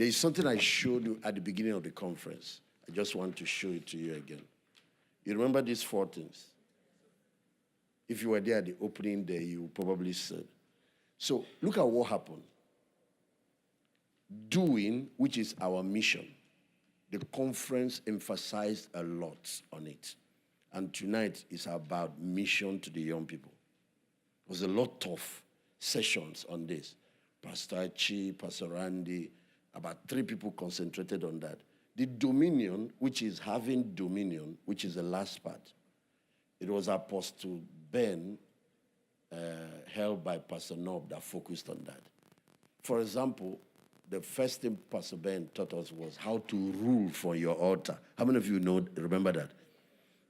There is something I showed you at the beginning of the conference. I just want to show it to you again. You remember these 4 things? If you were there at the opening day, you probably said. So look at what happened. Doing, which is our mission. The conference emphasized a lot on it. And tonight is about mission to the young people. There was a lot of sessions on this. Pastor Chi, Pastor Randy, about 3 people concentrated on that. The dominion, which is having dominion, which is the last part. It was Apostle Ben, held by Pastor Nob, that focused on that. For example, the first thing Pastor Ben taught us was how to rule for your altar. How many of you remember that?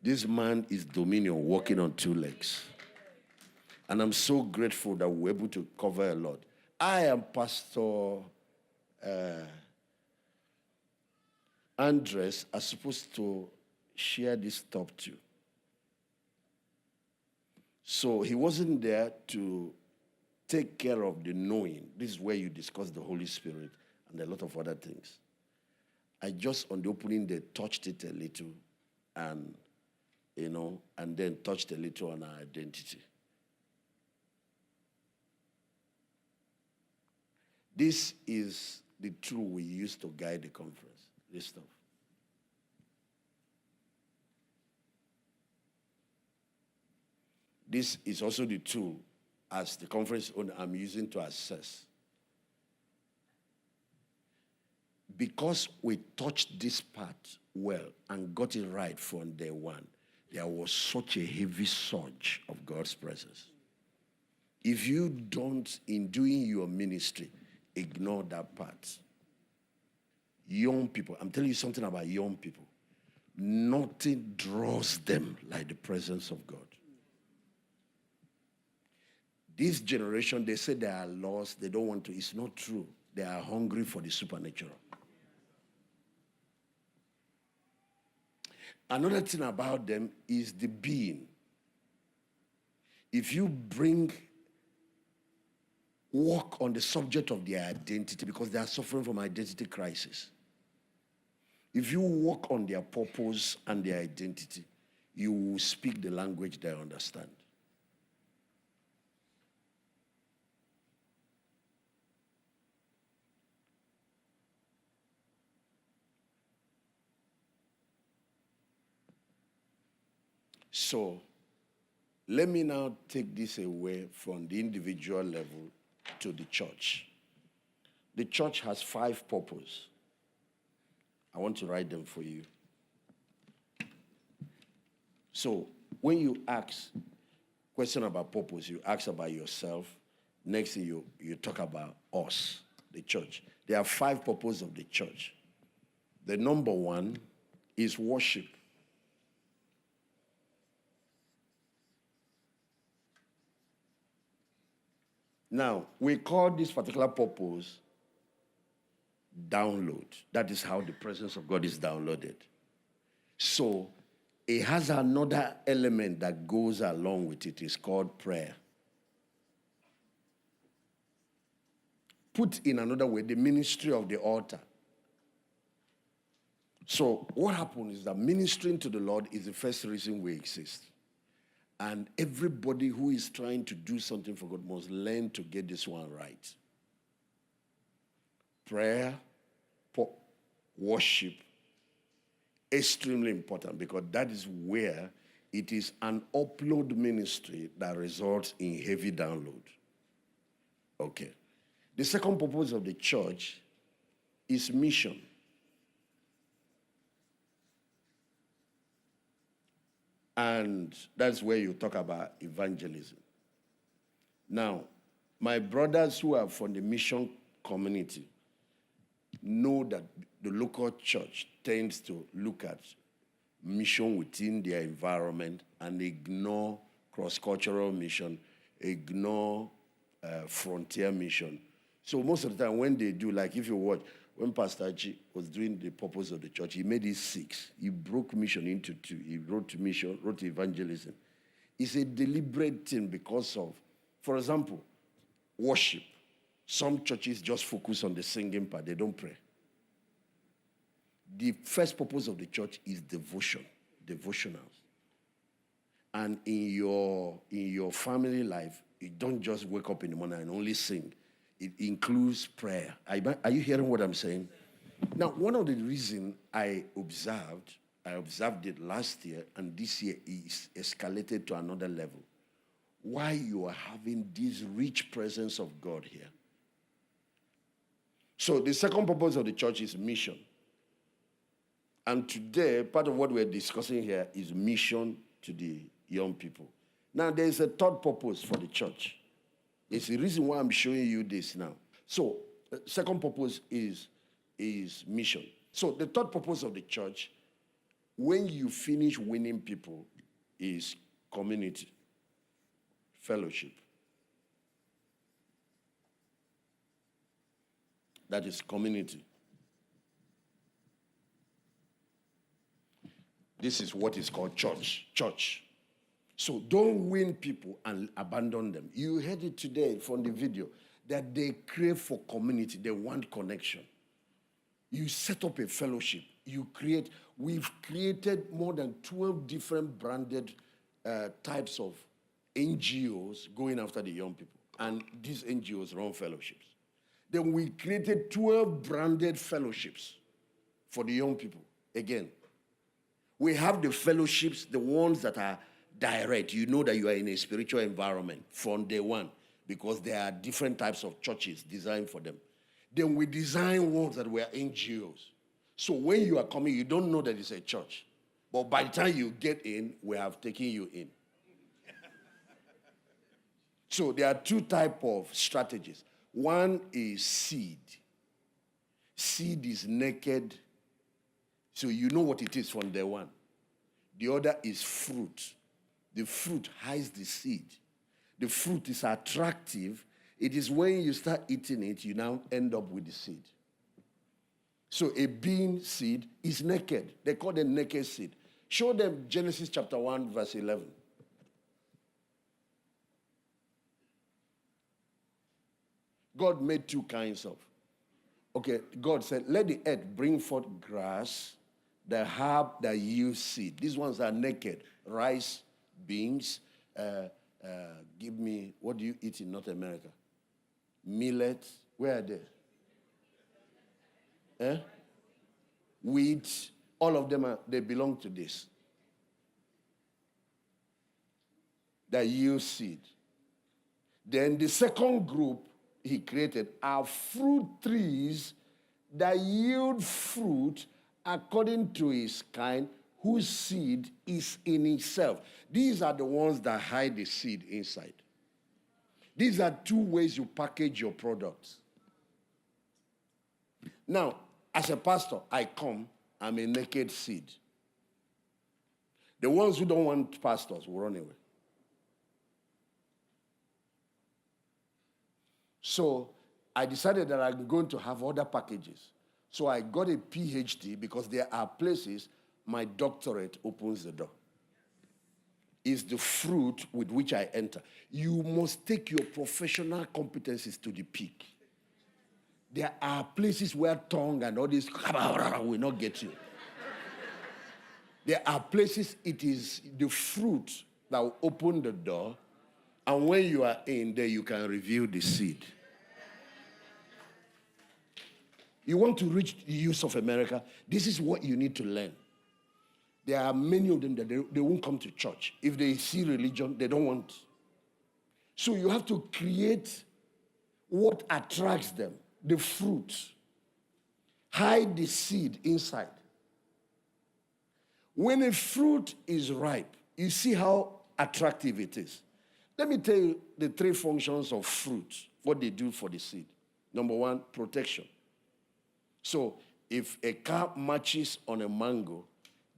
This man is dominion, walking on 2 legs. And I'm so grateful that we're able to cover a lot. I am Pastor Andres are supposed to share this top too. So he wasn't there to take care of the knowing. This is where you discuss the Holy Spirit and a lot of other things. I just, on the opening day, touched it a little and, and then touched a little on our identity. This is the tool we use to guide the conference, this stuff. This is also the tool, as the conference owner, I'm using to assess. Because we touched this part well and got it right from day one, there was such a heavy surge of God's presence. If you don't, in doing your ministry, ignore that part. Young people, I'm telling you something about young people. Nothing draws them like the presence of God. This generation, they say they are lost, they don't want to. It's not true. They are hungry for the supernatural. Another thing about them is the being. If you work on the subject of their identity, because they are suffering from identity crisis. If you work on their purpose and their identity, you will speak the language they understand. So, let me now take this away from the individual level to the church. The church has 5 purposes. I want to write them for you. So, when you ask question about purpose, you ask about yourself. Next thing you talk about us, the church. There are 5 purposes of the church. The number 1 is worship. Now, we call this particular purpose download. That is how the presence of God is downloaded. So, it has another element that goes along with it. It's called prayer. Put in another way, the ministry of the altar. So, what happens is that ministering to the Lord is the first reason we exist. And everybody who is trying to do something for God must learn to get this one right. Prayer, worship, extremely important, because that is where it is an upload ministry that results in heavy download. Okay. The second purpose of the church is mission. And that's where you talk about evangelism. Now, my brothers who are from the mission community know that the local church tends to look at mission within their environment and ignore cross-cultural mission, ignore frontier mission. So most of the time when they do, like if you watch, when Pastor Chi was doing the purpose of the church, he made it 6. He broke mission into 2. He wrote mission, wrote evangelism. It's a deliberate thing because of, for example, worship. Some churches just focus on the singing part. They don't pray. The first purpose of the church is devotion, devotionals. And in your family life, you don't just wake up in the morning and only sing. It includes prayer. Are you hearing what I'm saying? Now, one of the reasons I observed it last year, and this year is escalated to another level. Why you are having this rich presence of God here. So the second purpose of the church is mission. And today, part of what we're discussing here is mission to the young people. Now, there is a third purpose for the church. It's the reason why I'm showing you this now. So, second purpose is mission. So, the third purpose of the church, when you finish winning people, is community, fellowship. That is community. This is what is called church. Church. So don't win people and abandon them. You heard it today from the video that they crave for community. They want connection. You set up a fellowship. We've created more than 12 different branded types of NGOs going after the young people. And these NGOs run fellowships. Then we created 12 branded fellowships for the young people. Again, we have the fellowships, the ones that are direct. You know that you are in a spiritual environment from day one because there are different types of churches designed for them. Then we design ones that were NGOs. So when you are coming, you don't know that it's a church. But by the time you get in, we have taken you in. So there are two types of strategies. One is seed. Seed is naked, so you know what it is from day one. The other is fruit. The fruit hides the seed. The fruit is attractive. It is when you start eating it, you now end up with the seed. So a bean seed is naked. They call them naked seed. Show them Genesis chapter 1, verse 11. God made two kinds of. Okay, God said, let the earth bring forth grass, the herb that yields seed. These ones are naked. Rice, beans. Give me, what do you eat in North America? Millet. Where are they? Wheat. All of them, they belong to this. That yield seed. Then the second group he created are fruit trees that yield fruit according to his kind, whose seed is in itself. These are the ones that hide the seed inside. These are two ways you package your products. Now, as a pastor, I'm a naked seed. The ones who don't want pastors will run away. So I decided that I'm going to have other packages. So I got a PhD because there are places my doctorate opens the door. It's the fruit with which I enter. You must take your professional competencies to the peak. There are places where tongue and all this will not get you. There are places it is the fruit that will open the door, and when you are in there, you can reveal the seed. You want to reach the youth of America, this is what you need to learn. There are many of them that they won't come to church. If they see religion, they don't want. So you have to create what attracts them, the fruit. Hide the seed inside. When a fruit is ripe, you see how attractive it is. Let me tell you the three functions of fruit, what they do for the seed. Number one, protection. So if a car marches on a mango,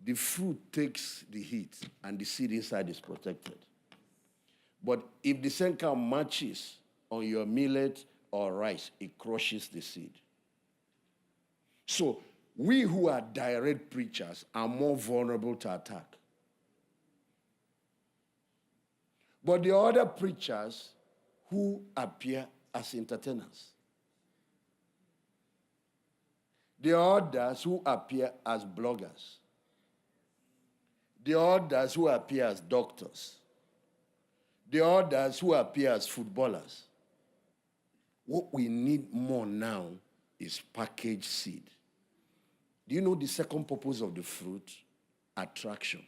the fruit takes the heat and the seed inside is protected. But if the same car marches on your millet or rice, it crushes the seed. So we who are direct preachers are more vulnerable to attack. But the other preachers who appear as entertainers, The others who appear as bloggers. The others who appear as doctors. The others who appear as footballers. What we need more now is packaged seed. Do you know the second purpose of the fruit? Attraction.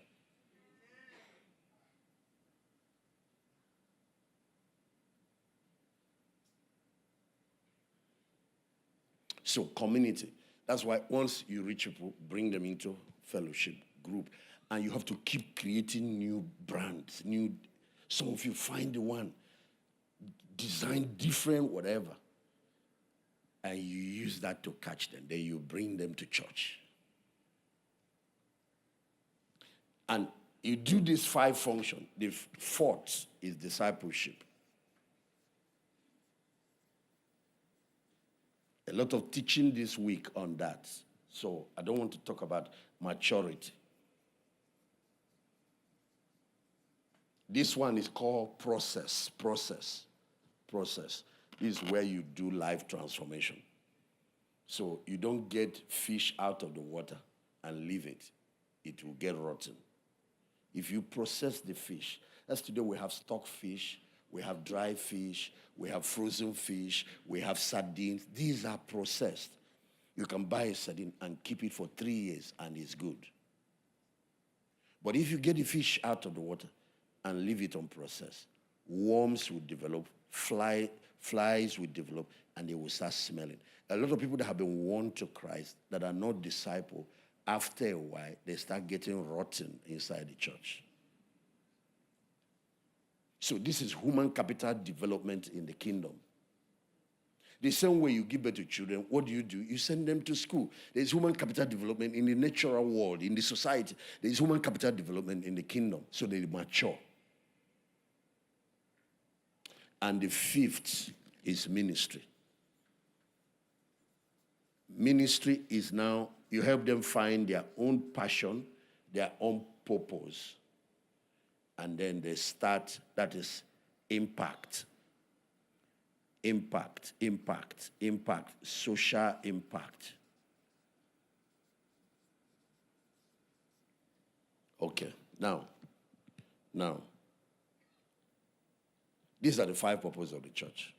So community. That's why once you reach people, bring them into fellowship group. And you have to keep creating new brands, some of you find the one, design different, whatever. And you use that to catch them. Then you bring them to church. And you do this 5 function. The fourth is discipleship. A lot of teaching this week on that. So I don't want to talk about maturity. This one is called process. This is where you do life transformation. So you don't get fish out of the water and leave it. It will get rotten. If you process the fish, as today we have stock fish, we have dry fish, we have frozen fish, we have sardines. These are processed. You can buy a sardine and keep it for 3 years and it's good. But if you get the fish out of the water and leave it unprocessed, worms will develop, flies will develop, and they will start smelling. A lot of people that have been won to Christ that are not disciples, after a while, they start getting rotten inside the church. So this is human capital development in the kingdom. The same way you give birth to children, what do? You send them to school. There's human capital development in the natural world, in the society. There's human capital development in the kingdom, so they mature. And the fifth is ministry. Ministry is now, you help them find their own passion, their own purpose, and then they start, that is impact, social impact. Okay, now, these are the 5 purposes of the church.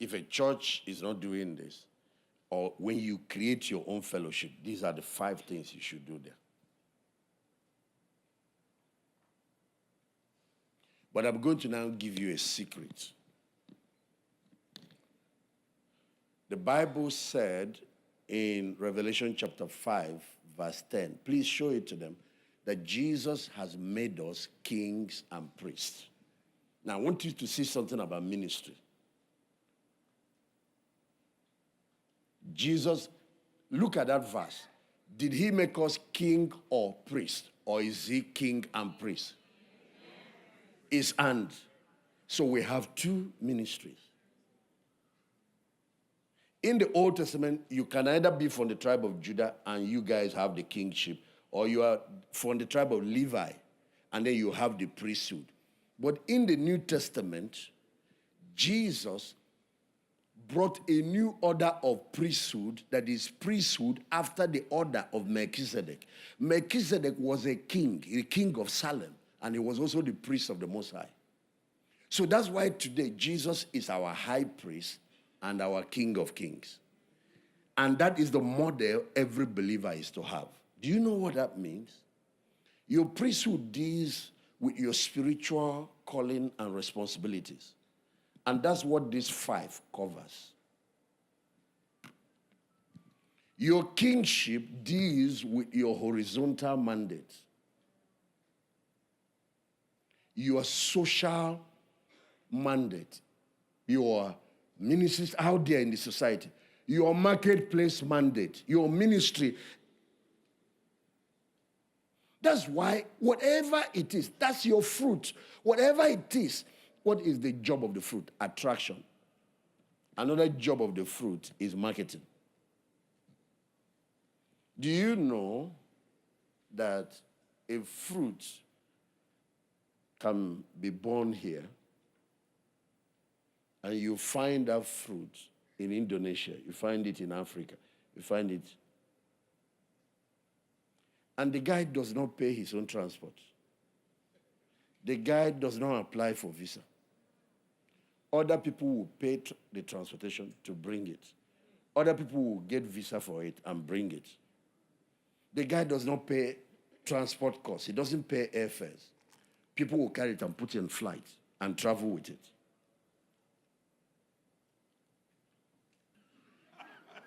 If a church is not doing this, or when you create your own fellowship, these are the 5 things you should do there. But I'm going to now give you a secret. The Bible said in Revelation chapter 5, verse 10, please show it to them, that Jesus has made us kings and priests. Now, I want you to see something about ministry. Jesus, look at that verse. Did he make us king or priest? Or is he king and priest? His and. So we have 2 ministries. In the Old Testament, you can either be from the tribe of Judah and you guys have the kingship, or you are from the tribe of Levi and then you have the priesthood. But in the New Testament, Jesus brought a new order of priesthood, that is priesthood after the order of Melchizedek. Melchizedek was a king of Salem, and he was also the priest of the Most High. So that's why today Jesus is our high priest and our King of Kings. And that is the model every believer is to have. Do you know what that means? Your priesthood deals with your spiritual calling and responsibilities. And that's what this 5 covers. Your kingship deals with your horizontal mandate. Your social mandate. Your ministries out there in the society. Your marketplace mandate. Your ministry. That's why whatever it is, that's your fruit. Whatever it is, what is the job of the fruit? Attraction. Another job of the fruit is marketing. Do you know that a fruit can be born here and you find that fruit in Indonesia. You find it in Africa. You find it. And the guy does not pay his own transport. The guy does not apply for visa. Other people will pay the transportation to bring it. Other people will get visa for it and bring it. The guy does not pay transport costs. He doesn't pay airfares. People will carry it and put it in flight and travel with it.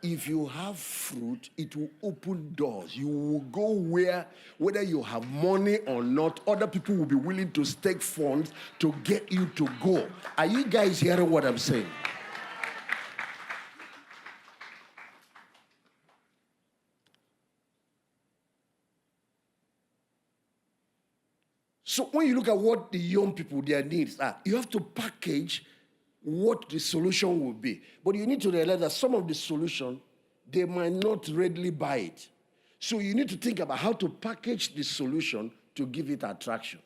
If you have fruit, it will open doors. You will go whether you have money or not, other people will be willing to stake funds to get you to go. Are you guys hearing what I'm saying? So when you look at what the young people, their needs are, you have to package what the solution will be. But you need to realize that some of the solution, they might not readily buy it. So you need to think about how to package the solution to give it attraction.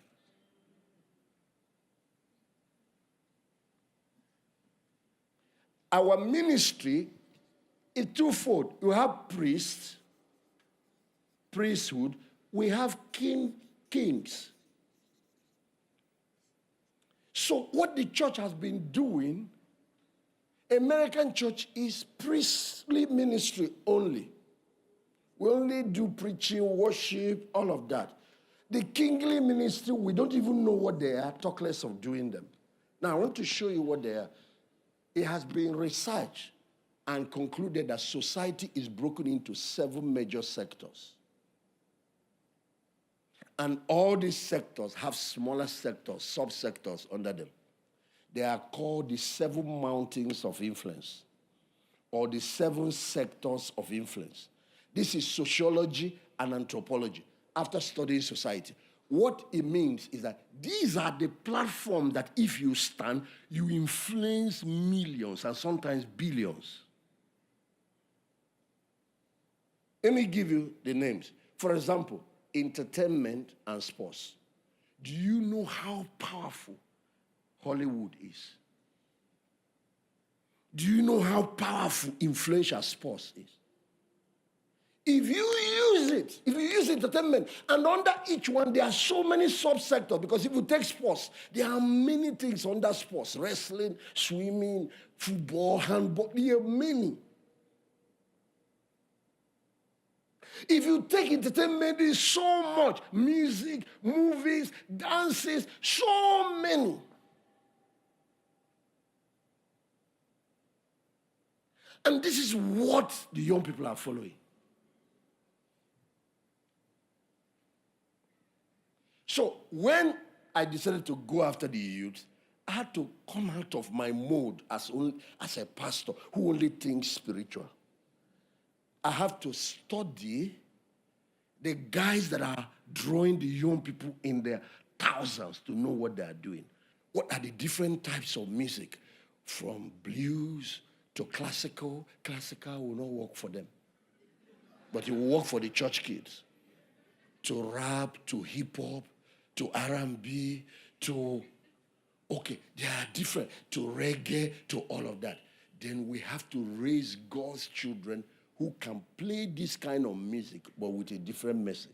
Our ministry is twofold. You have priests, priesthood. We have kings. So what the church has been doing, American church is priestly ministry only. We only do preaching, worship, all of that. The kingly ministry, we don't even know what they are, talk less of doing them. Now, I want to show you what they are. It has been researched and concluded that society is broken into 7 major sectors. And all these sectors have smaller sectors, subsectors under them. They are called the 7 mountains of influence, or the 7 sectors of influence. This is sociology and anthropology after studying society. What it means is that these are the platforms that if you stand, you influence millions and sometimes billions. Let me give you the names. For example, entertainment and sports. Do you know how powerful Hollywood is? Do you know how powerful influential sports is? If you use it, if you use entertainment, and under each one there are so many subsectors, because if you take sports, there are many things under sports: wrestling, swimming, football, handball, there are many. If you take entertainment, there's so much: music, movies, dances, so many. And this is what the young people are following. So when I decided to go after the youth, I had to come out of my mode as a pastor who only thinks spiritual. I have to study the guys that are drawing the young people in their thousands to know what they are doing. What are the different types of music? From blues to classical. Classical will not work for them, but it will work for the church kids. To rap, to hip-hop, to R&B, to, they are different, to reggae, to all of that. Then we have to raise God's children who can play this kind of music, but with a different message.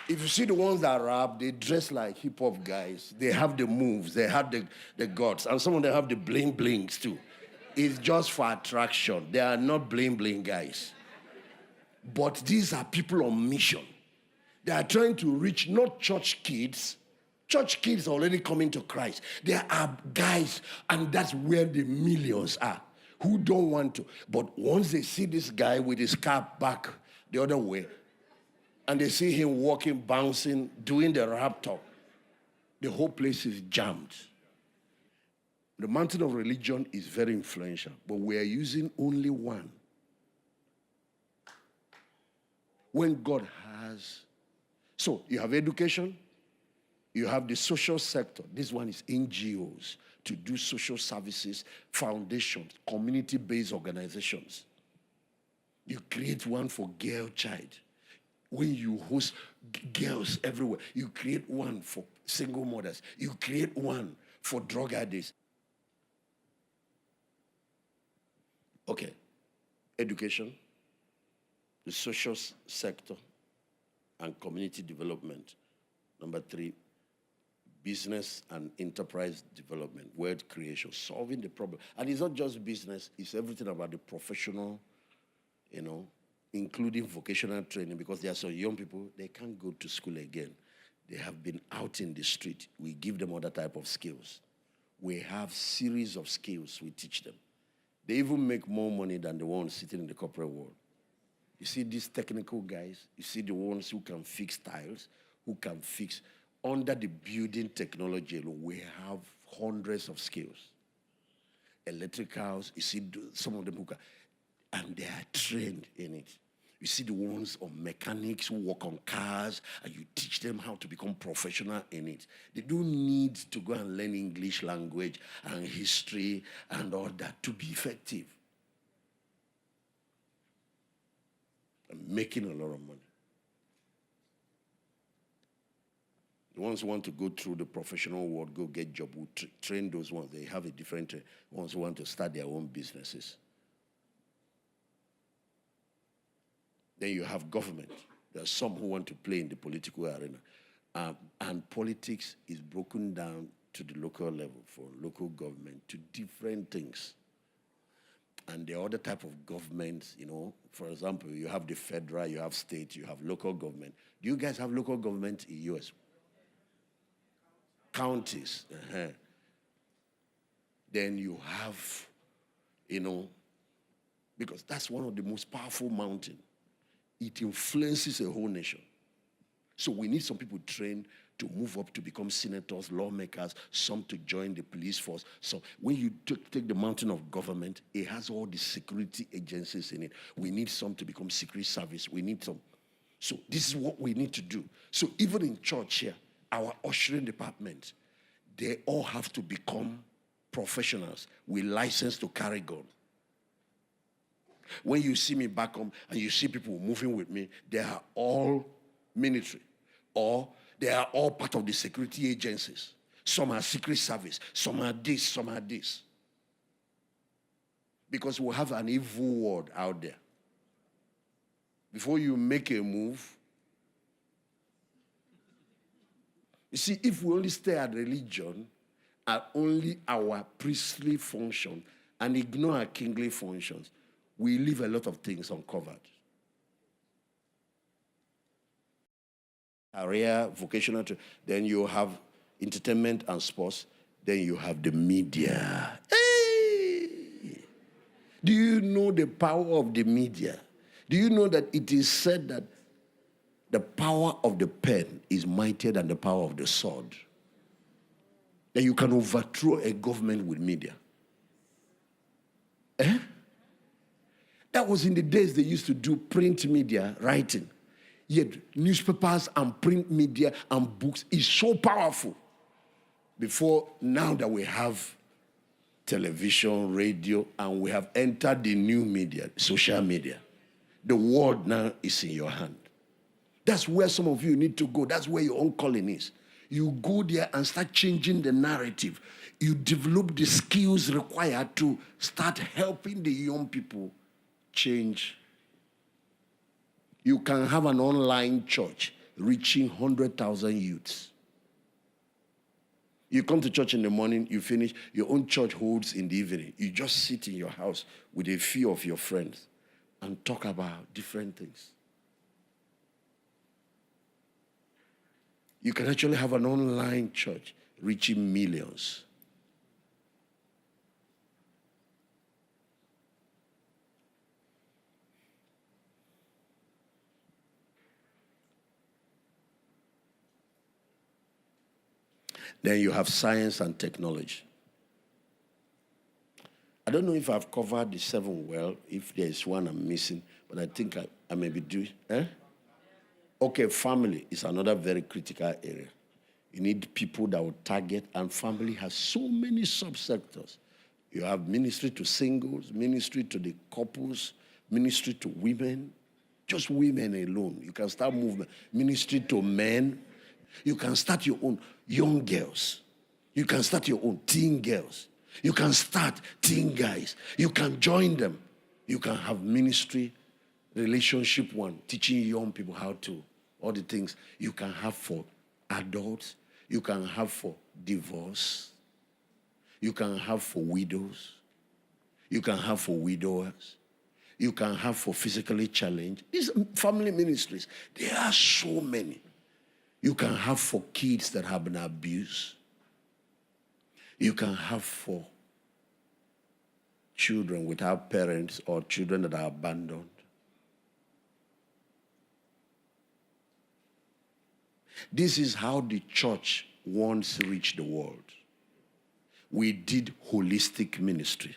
If you see the ones that rap, they dress like hip-hop guys. They have the moves, they have the guts, and some of them have the bling-blings too. It's just for attraction. They are not bling-bling guys. But these are people on mission. They are trying to reach not church kids. Church kids are already coming to Christ. There are guys, and that's where the millions are, who don't want to. But once they see this guy with his cap back the other way, and they see him walking, bouncing, doing the rap talk, the whole place is jammed. The mountain of religion is very influential, but we are using only one. When God has... So you have education, you have the social sector. This one is NGOs, to do social services, foundations, community-based organizations. You create one for girl child, when you host girls everywhere, you create one for single mothers, you create one for drug addicts. Okay, education, the social sector, and community development. Number 3, business and enterprise development, wealth creation, solving the problem. And it's not just business, it's everything about the professional, including vocational training, because there are some young people, they can't go to school again. They have been out in the street. We give them other type of skills. We have series of skills we teach them. They even make more money than the ones sitting in the corporate world. You see these technical guys, you see the ones who can fix tiles, who can fix, under the building technology, we have hundreds of skills. Electricals, you see some of them who can, and they are trained in it. You see the ones on mechanics who work on cars, and you teach them how to become professional in it. They don't need to go and learn English language and history and all that to be effective. And making a lot of money. The ones who want to go through the professional world, go get job, we'll train those ones. They have a different ones who want to start their own businesses. Then you have government. There are some who want to play in the political arena. And politics is broken down to the local level for local government to different things. And the other type of governments, for example, you have the federal, you have state, you have local government. Do you guys have local government in the U.S.? Counties. Then you have, because that's one of the most powerful mountains. It influences a whole nation. So we need some people trained to move up to become senators, lawmakers, some to join the police force. So when you take the mountain of government, it has all the security agencies in it. We need some to become secret service. We need some. So this is what we need to do. So even in church here, our ushering department, they all have to become professionals with license to carry gun. When you see me back home and you see people moving with me, they are all military, or they are all part of the security agencies. Some are secret service, some are this, some are this. Because we have an evil world out there. Before you make a move, you see, if we only stay at religion and only our priestly function and ignore our kingly functions, we leave a lot of things uncovered. Career, vocational, then you have entertainment and sports, then you have the media. Hey! Do you know the power of the media? Do you know that it is said that the power of the pen is mightier than the power of the sword? That you can overthrow a government with media. That was in the days they used to do print media writing. Yet newspapers and print media and books is so powerful. Before now that we have television, radio, and we have entered the new media, social media, the world now is in your hand. That's where some of you need to go. That's where your own calling is. You go there and start changing the narrative. You develop the skills required to start helping the young people change. You can have an online church reaching 100,000 youths. You come to church in the morning, you finish, your own church holds in the evening. You just sit in your house with a few of your friends and talk about different things. You can actually have an online church reaching millions. Then you have science and technology. I don't know if I've covered the 7 well, if there is one I'm missing, but I think I may be doing. Okay, family is another very critical area. You need people that will target, and family has so many subsectors. You have ministry to singles, ministry to the couples, ministry to women, Just women alone. You can start movement, ministry to men. You can start your own young girls. You can start your own teen girls. You can start teen guys. You can join them. You can have ministry, relationship one, teaching young people how to, all the things you can have for adults. You can have for divorce. You can have for widows. You can have for widowers. You can have for physically challenged. These family ministries, there are so many. You can have for kids that have been abused. You can have for children without parents or children that are abandoned. This is how the church once reached the world. We did holistic ministry.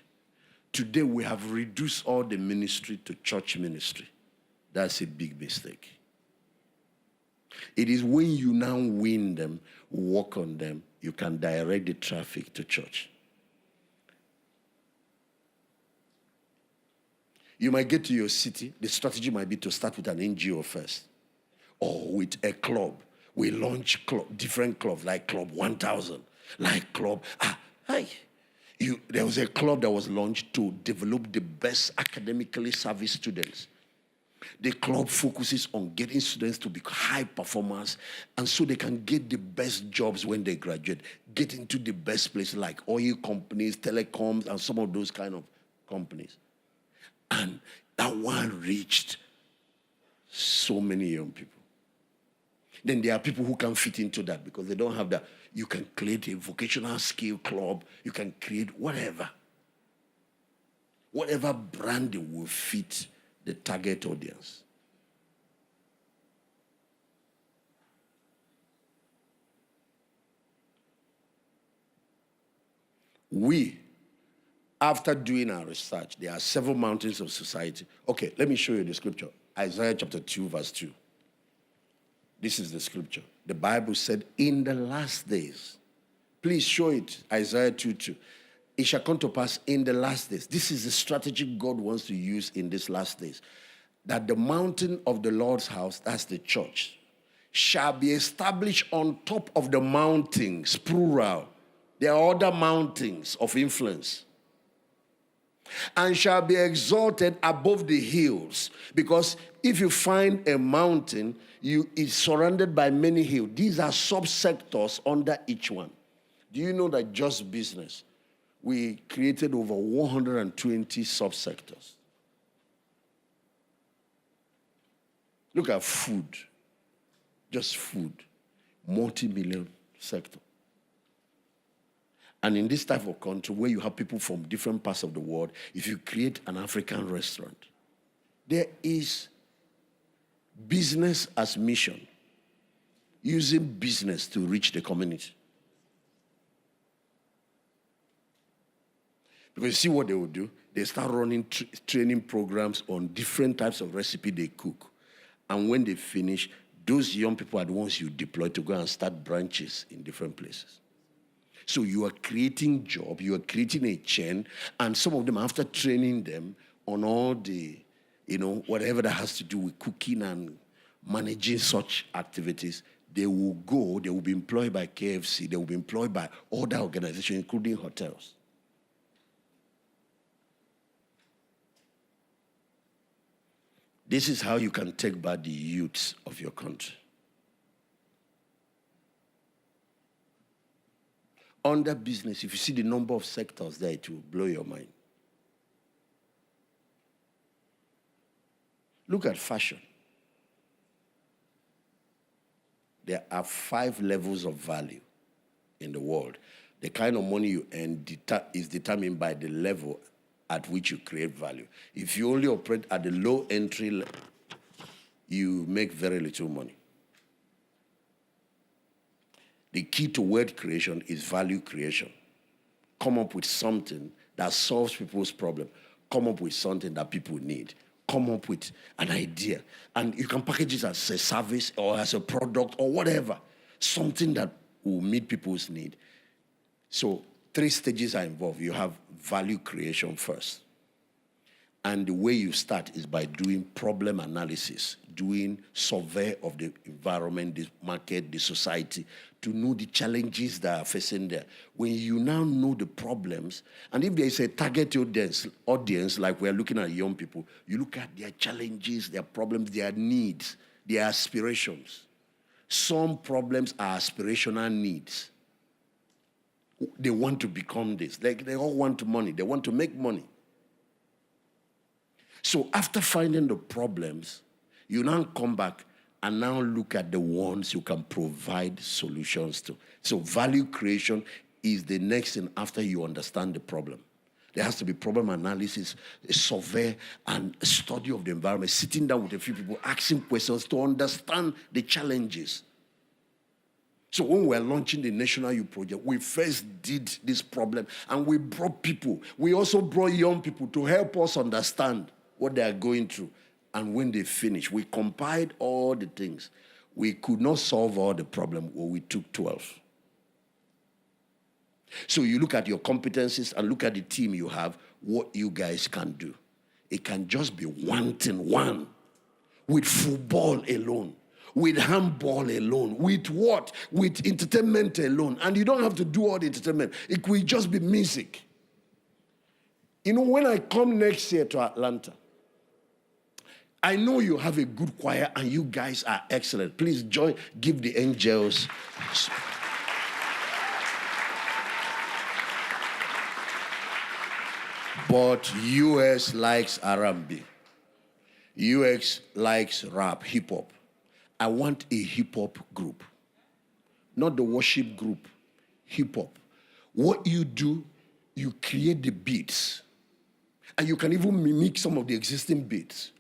Today we have reduced all the ministry to church ministry. That's a big mistake. It is when you now win them, work on them, you can direct the traffic to church. You might get to your city, the strategy might be to start with an NGO first, or with a club. We launch different clubs, like Club 1000, like Club, there was a club that was launched to develop the best academically savvy students. The club focuses on getting students to be high performers, and so they can get the best jobs when they graduate, get into the best places like oil companies, telecoms, and some of those kind of companies. And that one reached so many young people. Then there are people who can fit into that because they don't have that. You can create a vocational skill club. You can create whatever. Whatever branding will fit the target audience. We, after doing our research, there are several mountains of society. Okay, let me show you the scripture. Isaiah chapter 2, verse 2. This is the scripture. The Bible said, in the last days, please show it, Isaiah 2:2. It shall come to pass in the last days. This is the strategy God wants to use in these last days. That the mountain of the Lord's house, that's the church, shall be established on top of the mountains, plural. There are other mountains of influence. And shall be exalted above the hills. Because if you find a mountain, it's surrounded by many hills. These are subsectors under each one. Do you know that just business, we created over 120 subsectors? Look at food. Just food. Multi-million sector. And in this type of country where you have people from different parts of the world, if you create an African restaurant, there is business as mission, using business to reach the community. Because you see what they will do? They start running training programs on different types of recipe they cook. And when they finish, those young people are the ones you deploy to go and start branches in different places. So you are creating job, you are creating a chain, and some of them, after training them on all the, whatever that has to do with cooking and managing such activities, they will be employed by KFC, they will be employed by other organizations, including hotels. This is how you can take back the youths of your country. Under business, if you see the number of sectors there, it will blow your mind. Look at fashion. There are 5 levels of value in the world. The kind of money you earn is determined by the level at which you create value. If you only operate at the low entry level, you make very little money. The key to wealth creation is value creation. Come up with something that solves people's problem. Come up with something that people need. Come up with an idea. And you can package it as a service or as a product or whatever. Something that will meet people's need. So 3 stages are involved. You have value creation first. And the way you start is by doing problem analysis, doing survey of the environment, the market, the society, to know the challenges that are facing there. When you now know the problems, and if there is a target audience, like we're looking at young people, you look at their challenges, their problems, their needs, their aspirations. Some problems are aspirational needs. They want to become this. They all want money. They want to make money. So after finding the problems, you now come back and now look at the ones you can provide solutions to. So value creation is the next thing after you understand the problem. There has to be problem analysis, a survey, and a study of the environment, sitting down with a few people, asking questions to understand the challenges. So when we were launching the National Youth Project, we first did this problem, and we brought people. We also brought young people to help us understand what they are going through. And when they finished, we compiled all the things. We could not solve all the problems, but we took 12. So you look at your competencies and look at the team you have, what you guys can do. It can just be one thing, one. With football alone, with handball alone, with what? With entertainment alone. And you don't have to do all the entertainment. It will just be music. You know, when I come next year to Atlanta, I know you have a good choir and you guys are excellent. Please give the angels. But US likes R&B. US likes rap, hip-hop. I want a hip-hop group. Not the worship group, hip-hop. What you do, you create the beats. And you can even mimic some of the existing beats.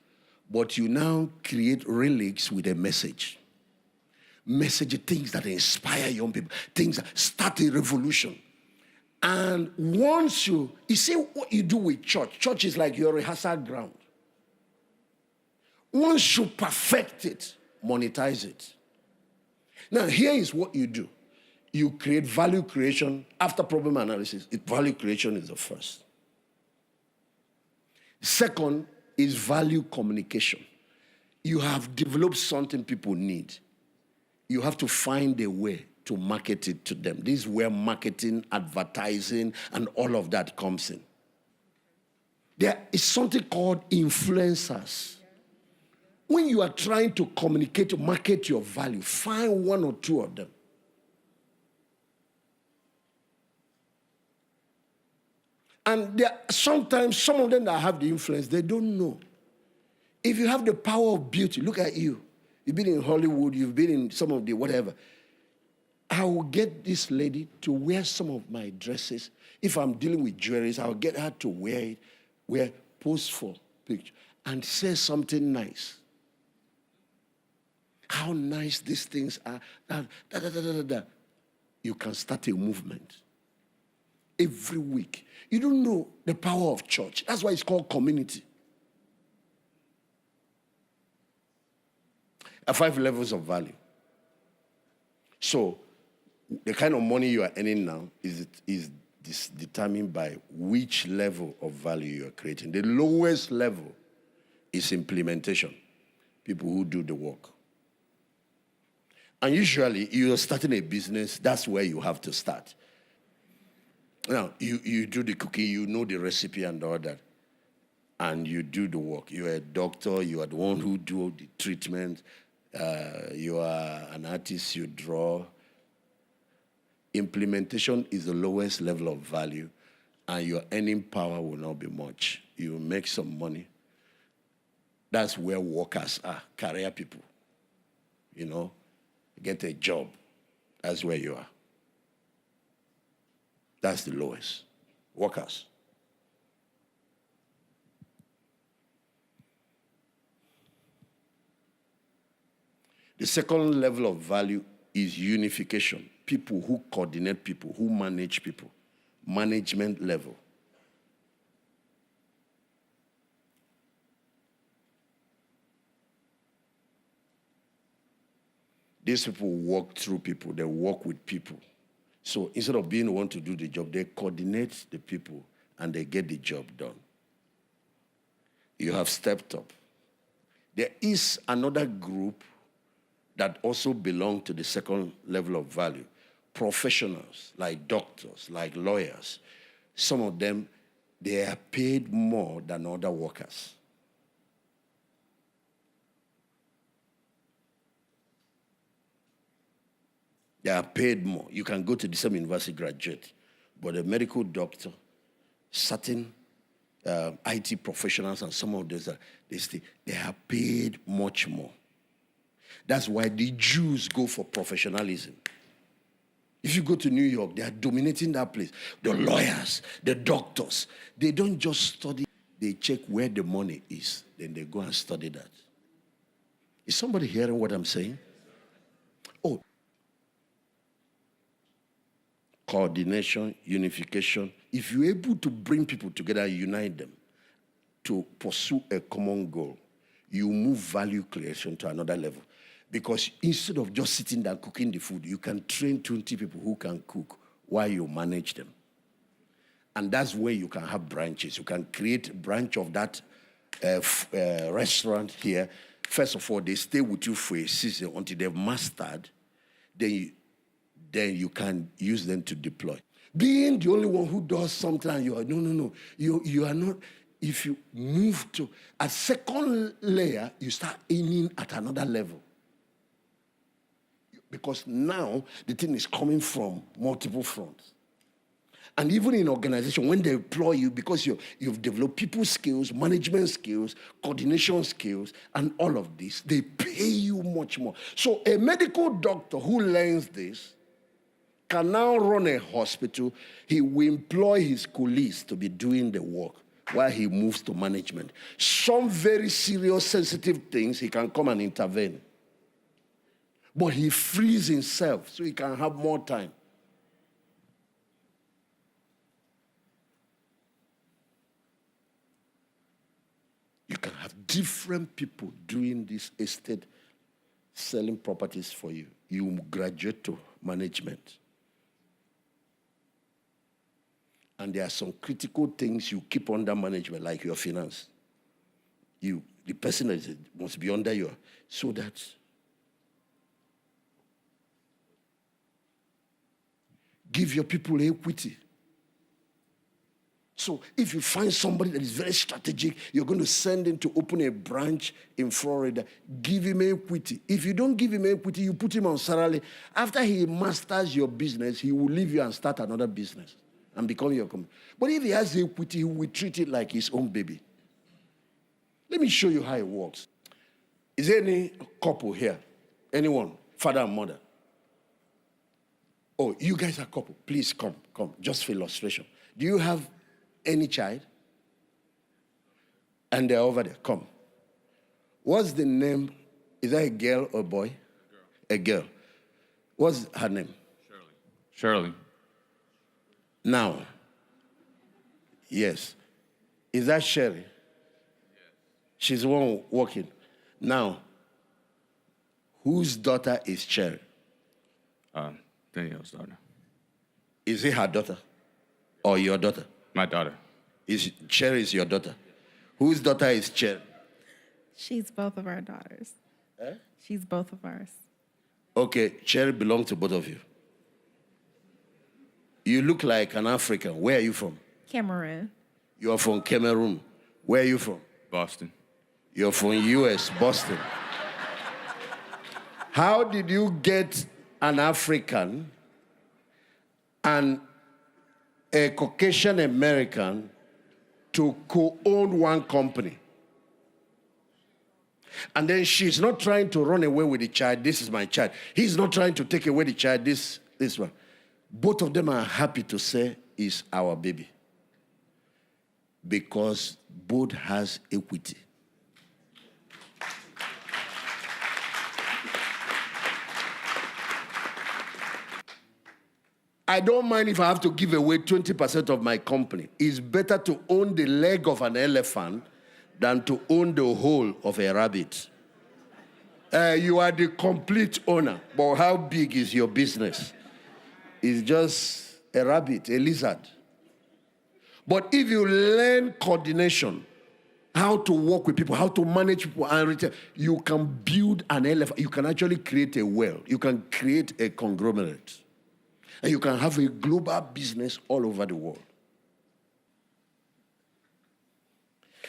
But you now create relics with a message. Message, things that inspire young people, things that start a revolution. And once you see what you do with church is like your rehearsal ground. Once you perfect it, monetize it. Now, here is what you do. You create value creation after problem analysis. Value creation is the first. Second is value communication. You have developed something people need. You have to find a way to market it to them. This is where marketing, advertising, and all of that comes in. There is something called influencers. When you are trying to communicate, to market your value, find one or two of them. And there are sometimes some of them that have the influence, they don't know. If you have the power of beauty, look at you. You've been in Hollywood, you've been in some of the whatever. I will get this lady to wear some of my dresses. If I'm dealing with jewelry, I'll get her to wear pose for picture and say something nice. How nice these things are. You can start a movement. Every week. You don't know the power of church. That's why it's called community. 5 levels of value. So, the kind of money you are earning now is determined by which level of value you are creating. The lowest level is implementation. People who do the work. And usually, you're starting a business, that's where you have to start. Now, you do the cooking, you know the recipe and all that, and you do the work. You're a doctor, you are the one who do the treatment, you are an artist, you draw. Implementation is the lowest level of value, and your earning power will not be much. You will make some money. That's where workers are, career people. You know, get a job. That's where you are. That's the lowest. Workers. The second level of value is unification. People who coordinate people, who manage people. Management level. These people walk through people. They work with people. So instead of being the one to do the job, they coordinate the people and they get the job done. You have stepped up. There is another group that also belong to the second level of value. Professionals, like doctors, like lawyers. Some of them, they are paid more than other workers. They are paid more. You can go to the same university graduate, but a medical doctor, certain IT professionals, and some of those, they are paid much more. That's why the Jews go for professionalism. If you go to New York, they are dominating that place. The lawyers, the doctors, they don't just study, they check where the money is, then they go and study that. Is somebody hearing what I'm saying? Oh, coordination, unification. If you're able to bring people together, unite them to pursue a common goal, you move value creation to another level. Because instead of just sitting there cooking the food, you can train 20 people who can cook while you manage them. And that's where you can have branches. You can create a branch of that restaurant here. First of all, they stay with you for a season until they've mastered. Then you can use them to deploy. Being the only one who does something, and you are, no. You are not. If you move to a second layer, you start aiming at another level. Because now the thing is coming from multiple fronts. And even in organization, when they employ you, because you've developed people skills, management skills, coordination skills, and all of this, they pay you much more. So a medical doctor who learns this can now run a hospital. He will employ his colleagues to be doing the work while he moves to management. Some very serious, sensitive things, he can come and intervene. But he frees himself so he can have more time. You can have different people doing this estate, selling properties for you. You graduate to management. And there are some critical things you keep under management, like your finance. The person that must be under you, so that give your people equity. So if you find somebody that is very strategic, you're going to send him to open a branch in Florida, give him equity. If you don't give him equity, you put him on salary. After he masters your business, he will leave you and start another business and become your company. But if he has equity, he will treat it like his own baby. Let me show you how it works. Is there any couple here? Anyone? Father and mother? Oh, you guys are a couple. Please come. Just for illustration. Do you have any child? And they're over there. Come. What's the name? Is that a girl or a boy? A girl. What's her name? Shirley. Now. Yes. Is that Sherry? Yes. She's the one working. Now, whose daughter is Sherry? Danielle's daughter. Is it her daughter or your daughter? My daughter. Cherry is your daughter. Whose daughter is Cherry? She's both of our daughters. She's both of ours. Okay, Cherry belongs to both of you. You look like an African. Where are you from? Cameroon. You are from Cameroon. Where are you from? Boston. You're from U.S., Boston. How did you get an African and a Caucasian American to co-own one company? And then she's not trying to run away with the child. This is my child. He's not trying to take away the child. This one. Both of them are happy to say is our baby. Because both has equity. I don't mind if I have to give away 20% of my company. It's better to own the leg of an elephant than to own the whole of a rabbit. You are the complete owner, but how big is your business? It's just a rabbit, a lizard. But if you learn coordination how to work with people, how to manage people and retain. You can build an elephant. You can actually create a well. You can create a conglomerate. And you can have a global business all over the world.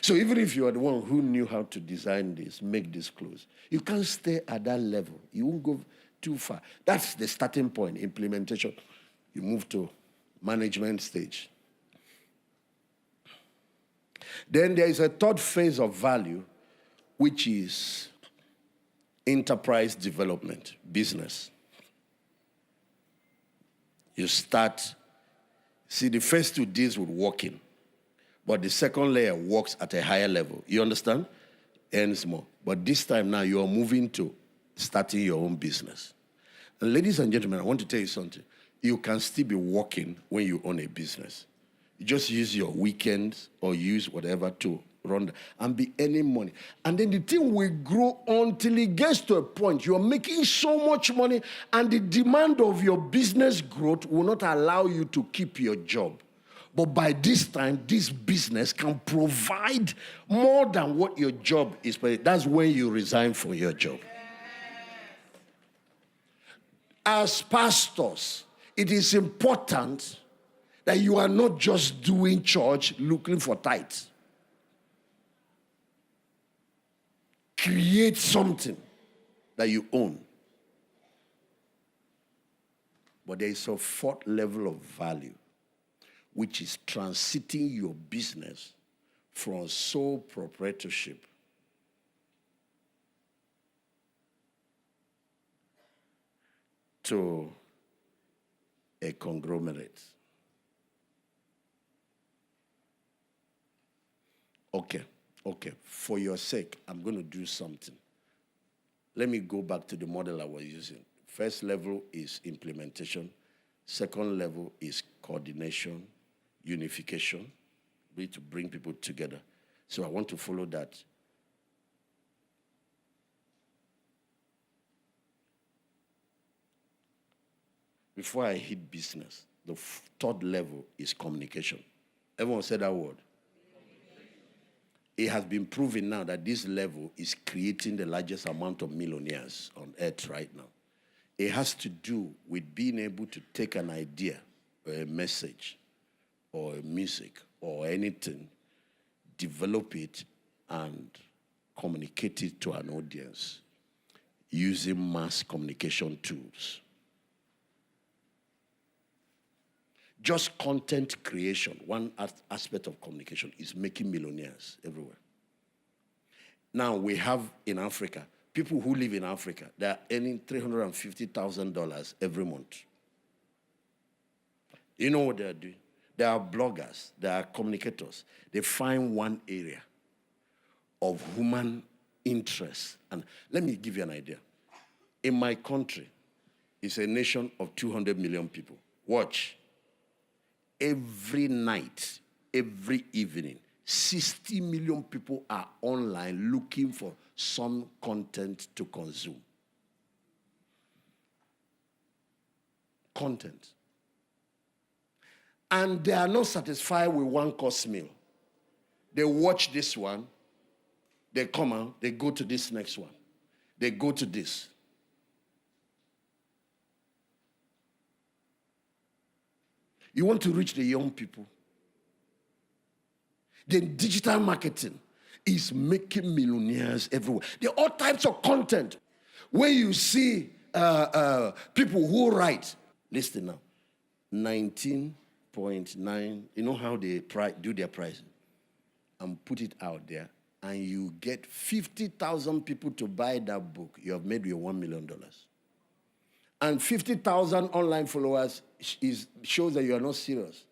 So even if you are the one who knew how to design this, make this clothes, you can't stay at that level. You won't go too far. That's the starting point, implementation. You move to management stage. Then there is a third phase of value, which is enterprise development, business. You start, see, the first two deals with working, but the second layer works at a higher level. You understand? Earns more. But this time now you are moving to starting your own business. And ladies and gentlemen, I want to tell you something. You can still be working when you own a business. You just use your weekends or use whatever to run and be earning money. And then the thing will grow until it gets to a point you're making so much money and the demand of your business growth will not allow you to keep your job. But by this time, this business can provide more than what your job is. That's when you resign from your job. As pastors, it is important that you are not just doing church looking for tithes. Create something that you own. But there is a fourth level of value, which is transiting your business from sole proprietorship to a conglomerate. Okay. For your sake, I'm going to do something. Let me go back to the model I was using. First level is implementation. Second level is coordination, unification, to bring people together. So I want to follow that. Before I hit business, the third level is communication. Everyone said that word. It has been proven now that this level is creating the largest amount of millionaires on earth right now. It has to do with being able to take an idea or a message or a music or anything, develop it and communicate it to an audience using mass communication tools. Just content creation, one aspect of communication, is making millionaires everywhere. Now we have in Africa, people who live in Africa, they are earning $350,000 every month. You know what they are doing? They are bloggers, they are communicators. They find one area of human interest. And let me give you an idea. In my country, it's a nation of 200 million people. Watch. Every night, every evening, 60 million people are online looking for some content to consume. Content. And they are not satisfied with one course meal. They watch this one, they come out, they go to this next one. They go to this. You want to reach the young people. Then digital marketing is making millionaires everywhere. There are all types of content. Where you see people who write, listen now, 19.9, you know how they do their pricing, and put it out there, and you get 50,000 people to buy that book, you have made your $1 million. And 50,000 online followers shows that you are not serious.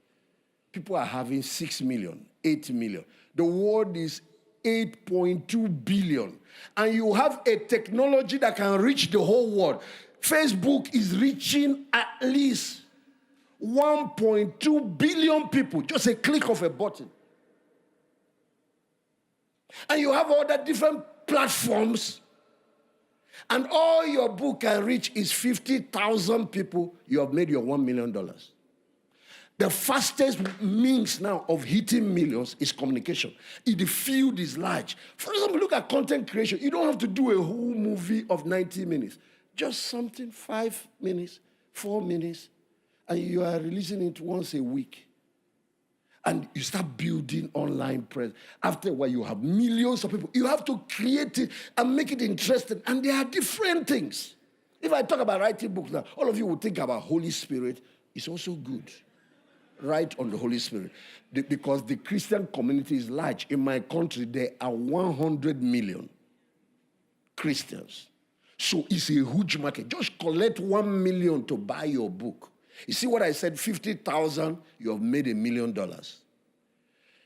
People are having 6 million, 8 million. The world is 8.2 billion. And you have a technology that can reach the whole world. Facebook is reaching at least 1.2 billion people. Just a click of a button. And you have all the different platforms. And all your book can reach is 50,000 people. You have made your $1 million. The fastest means now of hitting millions is communication. If the field is large. For example, look at content creation. You don't have to do a whole movie of 90 minutes. Just something, 5 minutes, 4 minutes, and you are releasing it once a week. And you start building online presence. After a while, you have millions of people. You have to create it and make it interesting. And there are different things. If I talk about writing books now, all of you will think about Holy Spirit. It's also good. Write on the Holy Spirit. Because the Christian community is large. In my country, there are 100 million Christians. So it's a huge market. Just collect 1 million to buy your book. You see what I said? 50,000, you have made $1 million.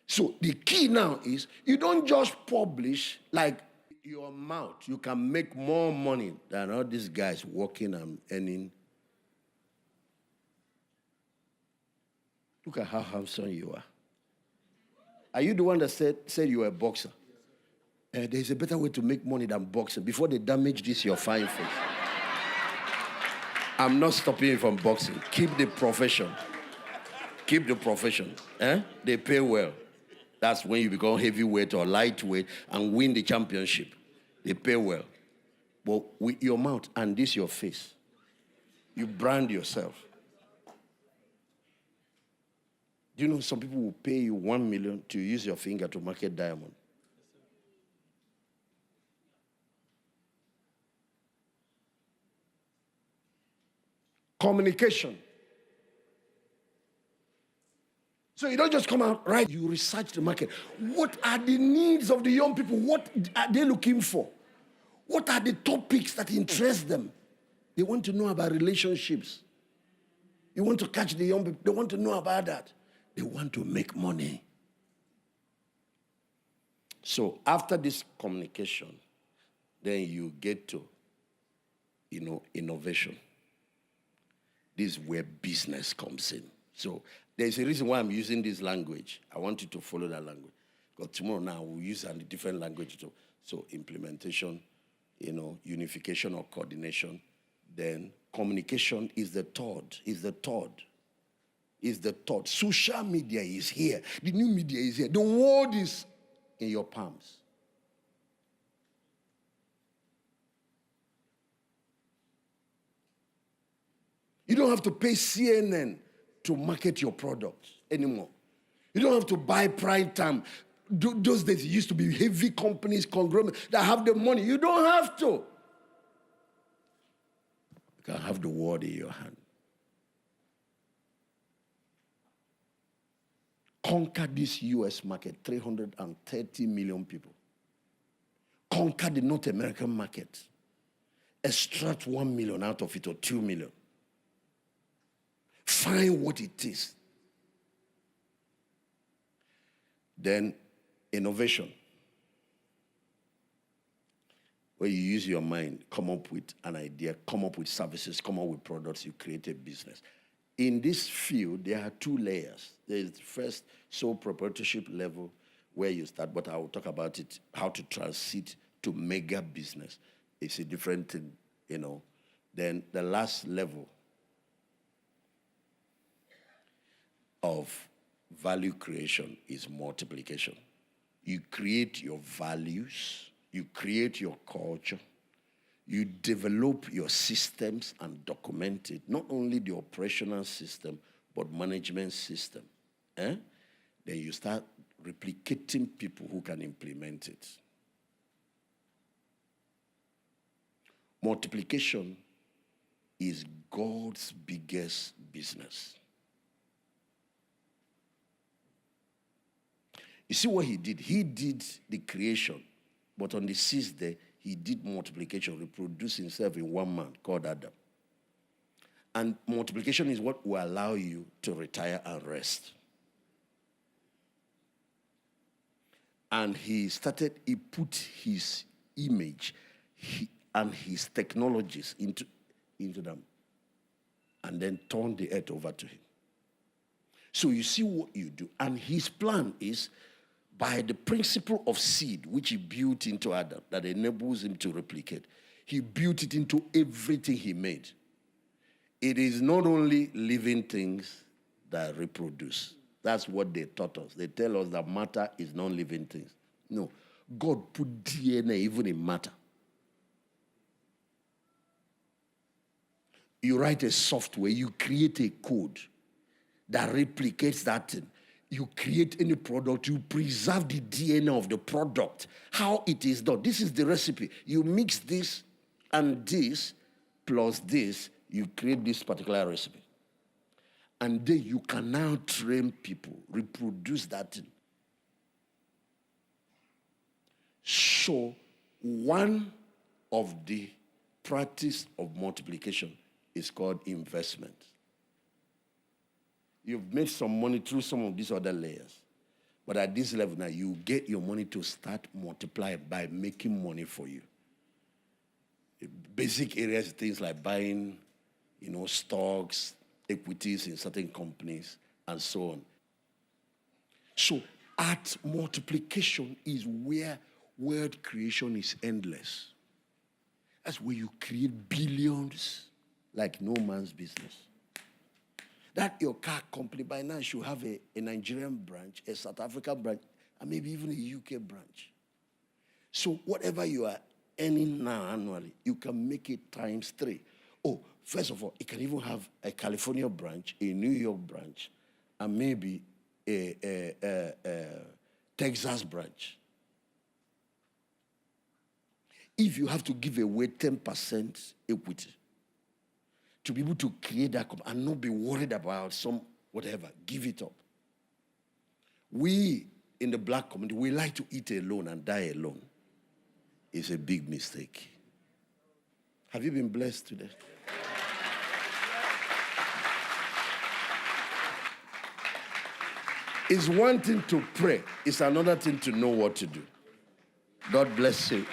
So the key now is you don't just publish like your mouth. You can make more money than all these guys working and earning. Look at how handsome you are. Are you the one that said you were a boxer? There's a better way to make money than boxing. Before they damage this, your fine face. I'm not stopping you from boxing. Keep the profession. Keep the profession. They pay well. That's when you become heavyweight or lightweight and win the championship. They pay well. But with your mouth and this your face, you brand yourself. Do you know some people will pay you 1 million to use your finger to market diamond? Communication. So you don't just come out, right? You research the market. What are the needs of the young people? What are they looking for? What are the topics that interest them? They want to know about relationships. You want to catch the young people. They want to know about that. They want to make money. So after this communication, then you get to, innovation. This is where business comes in. So there's a reason why I'm using this language. I want you to follow that language. Because tomorrow now we'll use a different language too. So implementation, unification or coordination. Then communication is the third. Social media is here. The new media is here. The world is in your palms. You don't have to pay CNN to market your products anymore. You don't have to buy prime time. Those days it used to be heavy companies, conglomerates that have the money. You don't have to. You can have the world in your hand. Conquer this US market, 330 million people. Conquer the North American market. Extract 1 million out of it or 2 million. Find what it is. Then innovation. Where you use your mind, come up with an idea, come up with services, come up with products, you create a business. In this field, there are 2 layers. There's the first sole proprietorship level where you start, but I will talk about it, how to transit to mega business. It's a different thing, Then the last level of value creation is multiplication. You create your values, you create your culture, you develop your systems and document it, not only the operational system, but management system. Then you start replicating people who can implement it. Multiplication is God's biggest business. You see what he did? He did the creation, but on the 6th day, he did multiplication, reproduce himself in one man called Adam. And multiplication is what will allow you to retire and rest. And he put his image and his technologies into them, and then turned the earth over to him. So you see what you do. And his plan is, by the principle of seed, which he built into Adam, that enables him to replicate, he built it into everything he made. It is not only living things, that reproduce. That's what they taught us. They tell us that matter is non-living things. No. God put DNA even in matter. You write a software, you create a code that replicates that thing. You create any product, you preserve the DNA of the product, how it is done. This is the recipe. You mix this and this plus this, you create this particular recipe. And then you can now train people, reproduce that thing. So one of the practice of multiplication is called investment. You've made some money through some of these other layers. But at this level now, you get your money to start multiplying by making money for you. Basic areas, things like buying, stocks, equities in certain companies, and so on. So art multiplication is where word creation is endless. That's where you create billions like no man's business. That your car company by now should have a Nigerian branch, a South African branch, and maybe even a UK branch. So whatever you are earning now annually, you can make it times 3. Oh, first of all, it can even have a California branch, a New York branch, and maybe a Texas branch. If you have to give away 10% equity to be able to create that company and not be worried about some whatever, give it up. We in the black community, we like to eat alone and die alone. It's a big mistake. Have you been blessed today? It's one thing to pray. It's another thing to know what to do. God bless you.